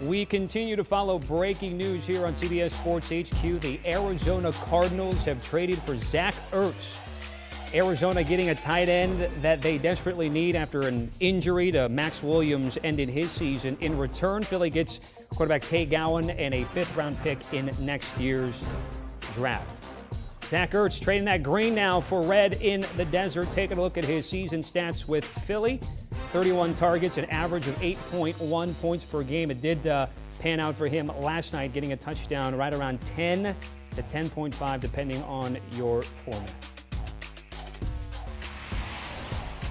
We continue to follow breaking news here on CBS Sports HQ. The Arizona Cardinals have traded for Zach Ertz. Arizona getting a tight end that they desperately need after an injury to Max Williams ended his season. In return, Philly gets quarterback Tay Gowan and a fifth-round pick in next year's draft. Zach Ertz trading that green now for red in the desert. Taking a look at his season stats with Philly. 31 targets, an average of 8.1 points per game. It did pan out for him last night, getting a touchdown right around 10 to 10.5, depending on your format.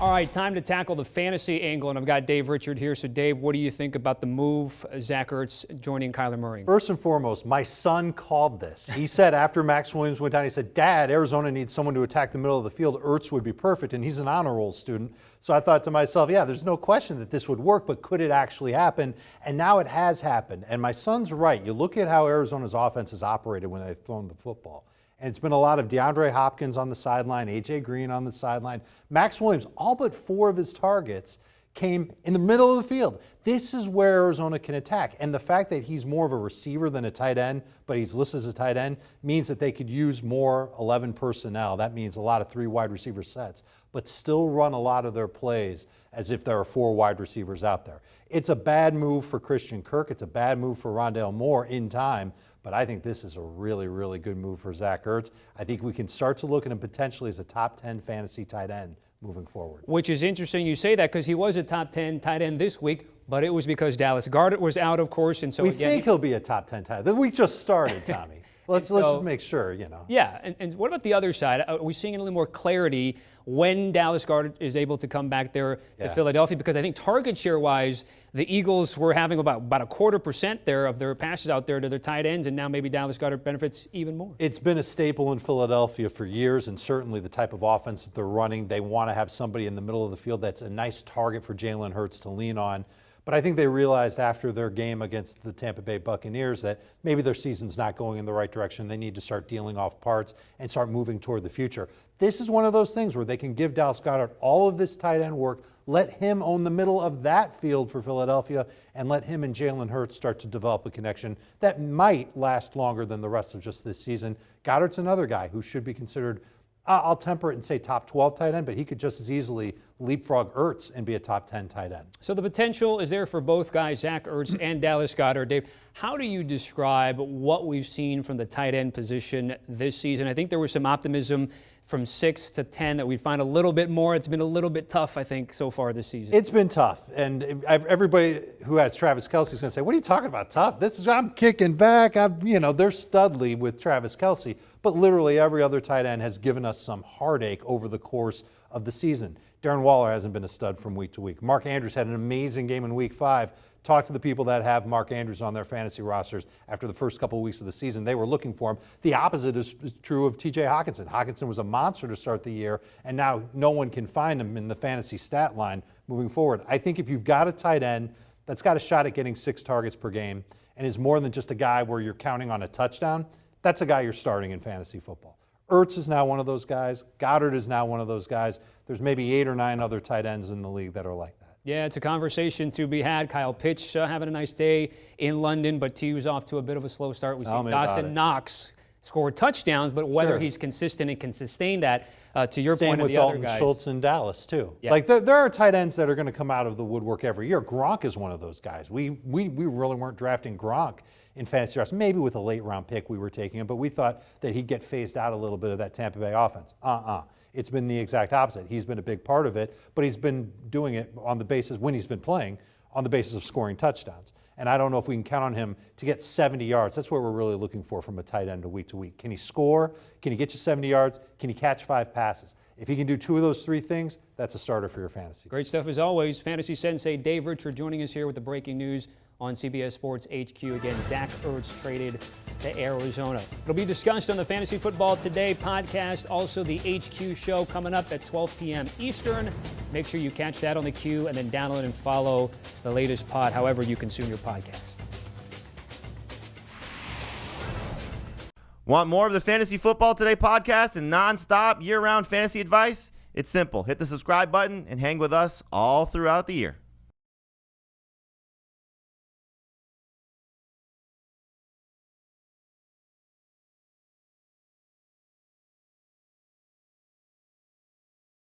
All right, time to tackle the fantasy angle, and I've got Dave Richard here. So, Dave, what do you think about the move, Zach Ertz joining Kyler Murray? First and foremost, my son called this. He said after Max Williams went down, he said, Dad, Arizona needs someone to attack the middle of the field. Ertz would be perfect, and he's an honor roll student. So I thought to myself, yeah, there's no question that this would work, but could it actually happen? And now it has happened. And my son's right. You look at how Arizona's offense has operated when they've thrown the football. And it's been a lot of DeAndre Hopkins on the sideline, A.J. Green on the sideline. Max Williams, all but 4 of his targets came in the middle of the field. This is where Arizona can attack. And the fact that he's more of a receiver than a tight end, but he's listed as a tight end, means that they could use more 11 personnel. That means a lot of 3 wide receiver sets, but still run a lot of their plays as if there are 4 wide receivers out there. It's a bad move for Christian Kirk. It's a bad move for Rondale Moore in time. But I think this is a really, really good move for Zach Ertz. I think we can start to look at him potentially as a top 10 fantasy tight end moving forward. Which is interesting you say that, because he was a top 10 tight end this week, but it was because Dallas Goedert was out, of course. And so we think he'll be a top 10 tight end. The week just started, Tommy. Let's just make sure, you know. Yeah, and what about the other side? Are we seeing a little more clarity when Dallas Goedert is able to come back there to Philadelphia? Because I think target share-wise, the Eagles were having about a 0.25% there of their passes out there to their tight ends, and now maybe Dallas Goedert benefits even more. It's been a staple in Philadelphia for years, and certainly the type of offense that they're running, they want to have somebody in the middle of the field that's a nice target for Jalen Hurts to lean on. But I think they realized after their game against the Tampa Bay Buccaneers that maybe their season's not going in the right direction. They need to start dealing off parts and start moving toward the future. This is one of those things where they can give Dallas Goedert all of this tight end work, let him own the middle of that field for Philadelphia, and let him and Jalen Hurts start to develop a connection that might last longer than the rest of just this season. Goddard's another guy who should be considered, I'll temper it and say top 12 tight end, but he could just as easily leapfrog Ertz and be a top 10 tight end. So the potential is there for both guys, Zach Ertz and Dallas Goedert. Dave, how do you describe what we've seen from the tight end position this season? I think there was some optimism from 6 to 10 that we'd find a little bit more. It's been a little bit tough, I think, so far this season. It's been tough. And everybody who has Travis Kelce is going to say, what are you talking about, tough? I'm kicking back. They're studly with Travis Kelce. But literally every other tight end has given us some heartache over the course of the season. Darren Waller hasn't been a stud from week to week. Mark Andrews had an amazing game in week 5. Talk to the people that have Mark Andrews on their fantasy rosters after the first couple of weeks of the season. They were looking for him. The opposite is true of T.J. Hockenson. Hockenson was a monster to start the year, and now no one can find him in the fantasy stat line moving forward. I think if you've got a tight end that's got a shot at getting 6 targets per game and is more than just a guy where you're counting on a touchdown, that's a guy you're starting in fantasy football. Ertz is now one of those guys. Goddard is now one of those guys. There's maybe 8 or 9 other tight ends in the league that are like that. Yeah, it's a conversation to be had. Kyle Pitts having a nice day in London, but T was off to a bit of a slow start. We see Dawson Knox scored touchdowns, but whether he's consistent and can sustain that, to your point, of the other guys. Same with Dalton Schultz in Dallas, too. Yeah. Like, there are tight ends that are going to come out of the woodwork every year. Gronk is one of those guys. We really weren't drafting Gronk in fantasy drafts. Maybe with a late-round pick we were taking him, but we thought that he'd get phased out a little bit of that Tampa Bay offense. It's been the exact opposite. He's been a big part of it, but he's been doing it on the basis, when he's been playing, on the basis of scoring touchdowns. And I don't know if we can count on him to get 70 yards. That's what we're really looking for from a tight end week to week. Can he score? Can he get you 70 yards? Can he catch 5 passes? If he can do 2 of those 3 things, that's a starter for your fantasy. Great stuff as always. Fantasy Sensei Dave Richard joining us here with the breaking news on CBS Sports HQ. Again, Zach Ertz traded to Arizona. It'll be discussed on the Fantasy Football Today podcast. Also, the HQ show coming up at 12 p.m. Eastern. Make sure you catch that on the queue and then download and follow the latest pod however you consume your podcast. Want more of the Fantasy Football Today podcast and non-stop year-round fantasy advice? It's simple. Hit the subscribe button and hang with us all throughout the year.